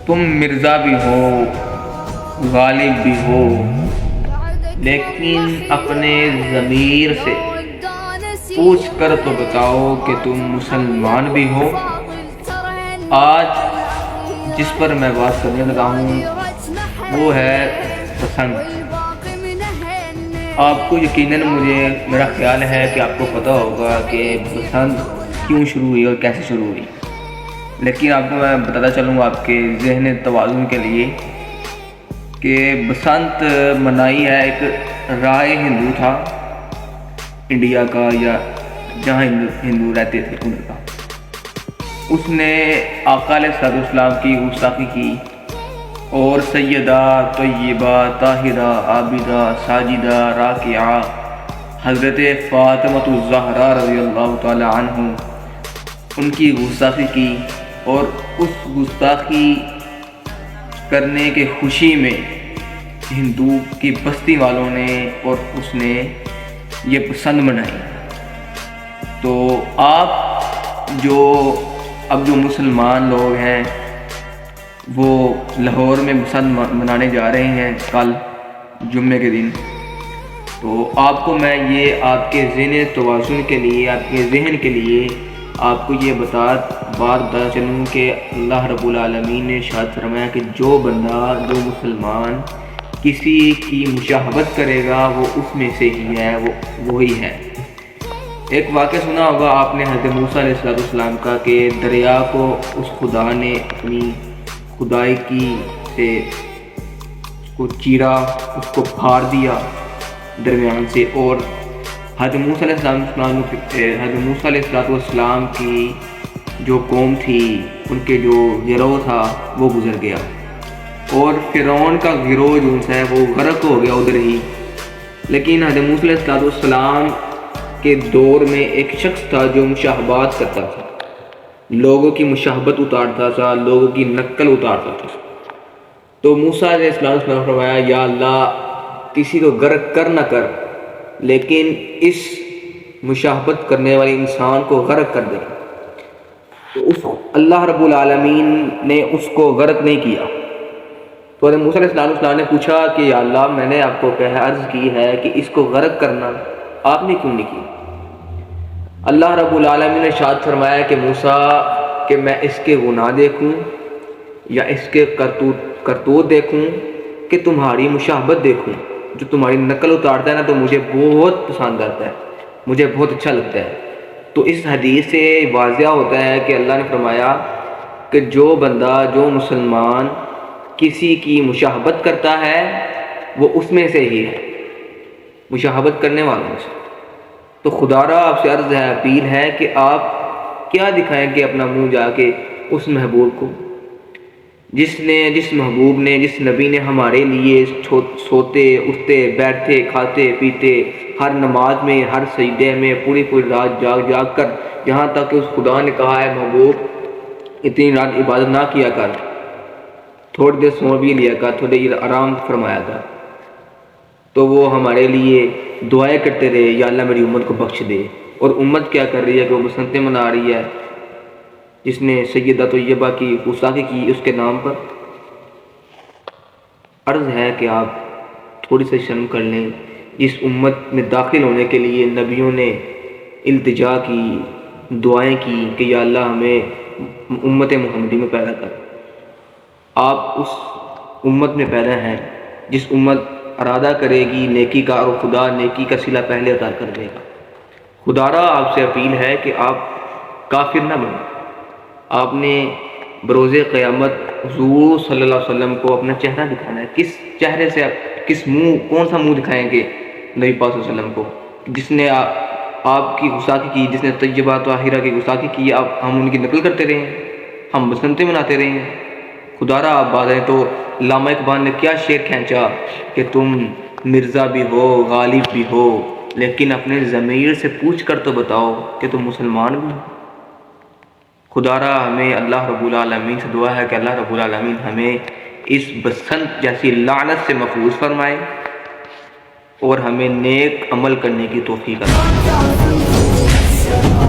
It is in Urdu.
تم مرزا بھی ہو، غالب بھی ہو، لیکن اپنے ضمیر سے پوچھ کر تو بتاؤ کہ تم مسلمان بھی ہو۔ آج جس پر میں بات کرنے لگا ہوں وہ ہے پسند۔ آپ کو یقیناً میرا خیال ہے کہ آپ کو پتہ ہوگا کہ پسند کیوں شروع ہوئی اور کیسے شروع ہوئی، لیکن آپ کو میں بتاتا چلوں گا آپ کے ذہن توازن کے لیے کہ بسنت منائی ہے ایک رائے ہندو تھا انڈیا کا، یا جہاں ہندو رہتے تھے ان کا۔ اس نے آقا علیہ السلام کی گستاخی کی اور سیدہ طیبہ طاہرہ عابدہ ساجدہ راکعہ حضرت فاطمۃ الزہرا رضی اللہ تعالی عنہ ان کی گستاخی کی، اور اس گستاخی کرنے کے خوشی میں ہندو کی بستی والوں نے اور اس نے یہ پسند منائی۔ تو آپ جو مسلمان لوگ ہیں وہ لاہور میں پسند منانے جا رہے ہیں کل جمعے کے دن، تو آپ کو میں یہ آپ کے ذہن توازن کے لیے، آپ کے ذہن کے لیے آپ کو یہ بات بتا چلوں کہ اللہ رب العالمین نے ارشاد فرمایا کہ جو بندہ، جو مسلمان کسی کی مشاہبت کرے گا وہ اس میں سے ہی ہے، وہی ہے۔ ایک واقعہ سنا ہوگا آپ نے حضرت موسیٰ علیہ السلام کا کہ دریا کو اس خدا نے اپنی خدائی کی سے اس کو چیرا، اس کو پھاڑ دیا درمیان سے، اور حضرت موسیٰ علیہ السلام کی جو قوم تھی، ان کے جو گروہ تھا وہ گزر گیا، اور فرعون کا گروہ جو ہے وہ غرق ہو گیا ادھر ہی۔ لیکن حضرت موسیٰ علیہ السلام کے دور میں ایک شخص تھا جو مشاہبات کرتا تھا، لوگوں کی مشاہبت اتارتا تھا، لوگوں کی نقل اتارتا تھا۔ تو موسیٰ علیہ السلام نے فرمایا یا اللہ کسی کو غرق کر نہ کر، لیکن اس مشاہبت کرنے والے انسان کو غرق کر دے۔ تو اللہ رب العالمین نے اس کو غرق نہیں کیا۔ تو حضرت موسیٰ علیہ السلام نے پوچھا کہ یا اللہ میں نے آپ کو عرض کی ہے کہ اس کو غرق کرنا، آپ نے کیوں نہیں کی؟ اللہ رب العالمین نے ارشاد فرمایا کہ موسیٰ کہ میں اس کے گناہ دیکھوں یا اس کے کرتوت دیکھوں کہ تمہاری مشاہبت دیکھوں، جو تمہاری نقل اتارتا ہے نا تو مجھے بہت پسند آتا ہے، مجھے بہت اچھا لگتا ہے۔ تو اس حدیث سے واضح ہوتا ہے کہ اللہ نے فرمایا کہ جو بندہ، جو مسلمان کسی کی مشاہبت کرتا ہے وہ اس میں سے ہی ہے، مشاہبت کرنے والوں سے۔ تو خدا را آپ سے عرض ہے، اپیل ہے کہ آپ کیا دکھائیں گے اپنا منہ جا کے اس محبوب کو، جس محبوب نے، جس نبی نے ہمارے لیے سوتے اٹھتے بیٹھتے کھاتے پیتے ہر نماز میں، ہر سجدے میں پوری رات جاگ کر، یہاں تک کہ اس خدا نے کہا ہے محبوب اتنی رات عبادت نہ کیا کر، تھوڑی دیر سو بھی لیا کر، تھوڑی دیر آرام فرمایا کر، تو وہ ہمارے لیے دعائیں کرتے رہے یا اللہ میری امت کو بخش دے۔ اور امت کیا کر رہی ہے کہ وہ بسنتیں منا رہی ہے، جس نے سیدہ طیبہ کی گستاخی کی اس کے نام پر۔ عرض ہے کہ آپ تھوڑی سی شرم کر لیں، اس امت میں داخل ہونے کے لیے نبیوں نے التجا کی، دعائیں کی کہ یا اللہ ہمیں امت محمدی میں پیدا کر۔ آپ اس امت میں پیدا ہیں جس امت ارادہ کرے گی نیکی کا، اور خدا نیکی کا صلہ پہلے ادا کر دے گا۔ خدا را آپ سے اپیل ہے کہ آپ کافر نہ بنیں۔ آپ نے بروز قیامت حضور صلی اللہ علیہ وسلم کو اپنا چہرہ دکھانا ہے۔ کس چہرے سے، کس منہ، کون سا منہ دکھائیں گے نبی پاک صلی اللہ علیہ وسلم کو، جس نے آپ کی گستاخی کی، جس نے طیبہ طاہرہ کی گستاخی کی، ہم ان کی نقل کرتے رہے ہیں، ہم بسنتیں مناتے رہے ہیں۔ خدا را آپ بات ہے۔ تو علامہ اقبال نے کیا شعر کھینچا کہ تم مرزا بھی ہو، غالب بھی ہو، لیکن اپنے ضمیر سے پوچھ کر تو بتاؤ کہ تم مسلمان بھی ہو۔ خدا را ہمیں اللہ رب العالمین سے دعا ہے کہ اللہ رب العالمین ہمیں اس بسنت جیسی لعنت سے محفوظ فرمائے اور ہمیں نیک عمل کرنے کی توفیق عطا فرمائے۔